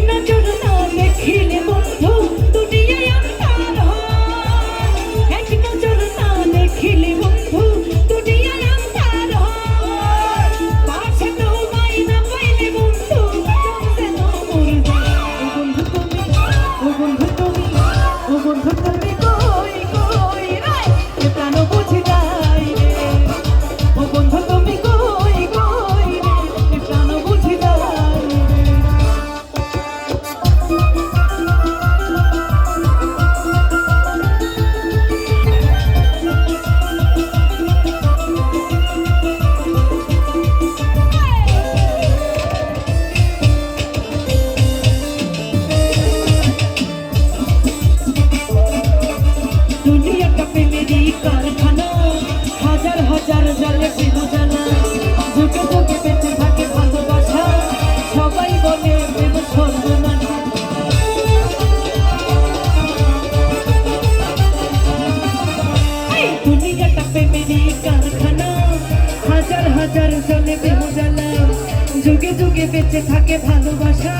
নজর না দেখিলে বন্ধু দুনিয়ায় আন্ধার হয়, এক নজর না দেখিলে বন্ধু দুনিয়ায় আন্ধার হয়, পাশে তোমায় না পাইলে বন্ধু যেন মরে যায়। ও বন্ধু তুমি, ও বন্ধু তুমি, ও বন্ধু তুমি কই কই রে, এ প্রাণ বুঝি যায় রে। ও বন্ধু তুমি কই কই রে, এ প্রাণ বুঝি যায় রে। দুনিয়াটা প্রেমেরই কারখানা, হাজার হাজার জলে প্রেম জ্বালা, যুগে যুগে বেঁচে থাকে ভালোবাসা, সবাই বলে প্রেম সর্বনাশা। এই দুনিয়াটা প্রেমেরই কারখানা, হাজার হাজার জলে প্রেম জ্বালা, যুগে যুগে বেঁচে থাকে ভালোবাসা,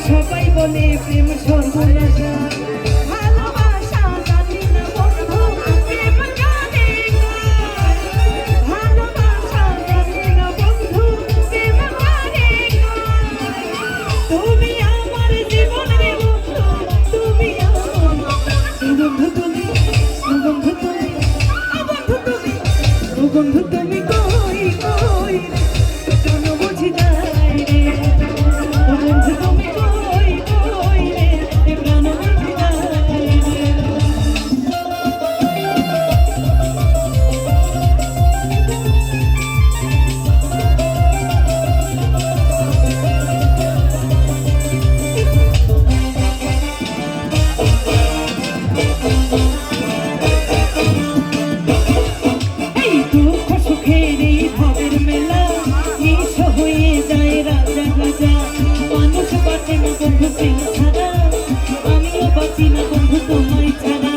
সবাই বলে প্রেম সর্বনাশা। ভালোবাসা জানি না বন্ধু, প্রেম কারে কয়? ভালোবাসা জানি না বন্ধু, প্রেম কারে কয়? তুমি আমার জীবন রে বন্ধু, তুমি আমার বন্ধু তুমি, বন্ধু তুমি, বন্ধু তুমি, বন্ধু তুমি কই কই রে, কেন বুঝি যায় রে। বন্ধু তুমি কই কই রে, কেন বুঝি যায় রে। এই দুঃখ সুখের এই ভাবের মেলা, নিঃস হয়ে যায় রাজা রাজা, মানুষ বাঁচে না বন্ধু প্রেম ছাড়া, আমিও বাঁচি না বন্ধু তোমায় ছাড়া।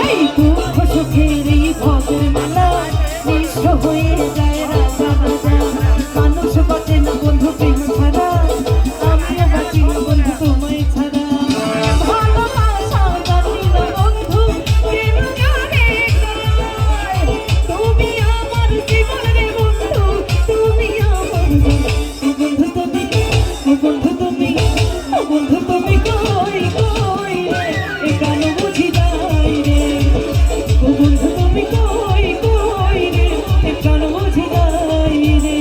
এই দুঃখ সুখের এই ভাবের মেলা, নিঃস হয়ে যায় রাজা রাজা, মানুষ বাঁচে না বন্ধু প্রেম ছাড়া, আমিও বাঁচি না বন্ধু তোমায় ছাড়া। ভালোবাসা জানি না বন্ধু, প্রেম কারে কয়? তুমি আমার জীবন রে বন্ধু, তুমি আমার বন্ধু তুমি, বন্ধু তুমি, বন্ধু তুমি কই কই রে, এ প্রাণ বুঝি যায় রে। ও বন্ধু তুমি কই কই রে, এ প্রাণ বুঝি যায় রে।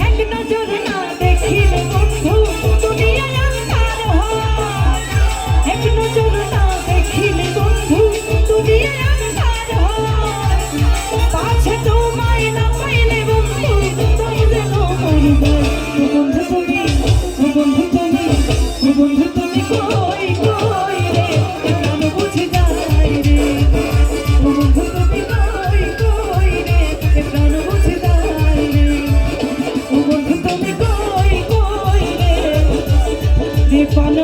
এক নজর না দেখিলে বন্ধু দুনিয়ায় আন্ধার হয়, এক নজর না দেখিলে বন্ধু দুনিয়ায় আন্ধার হয়, পাছে তোমায় না পাইলে বন্ধু যেন মরে যায়। ও বন্ধু তুমি, ও বন্ধু তুমি, ও বন্ধু তুমি কই কই রে, এ প্রাণ বুঝি যায় রে। ও বন্ধু তুমি কই কই রে, এ প্রাণ বুঝি যায় রে। ও বন্ধু তুমি কই কই রে, এ প্রাণ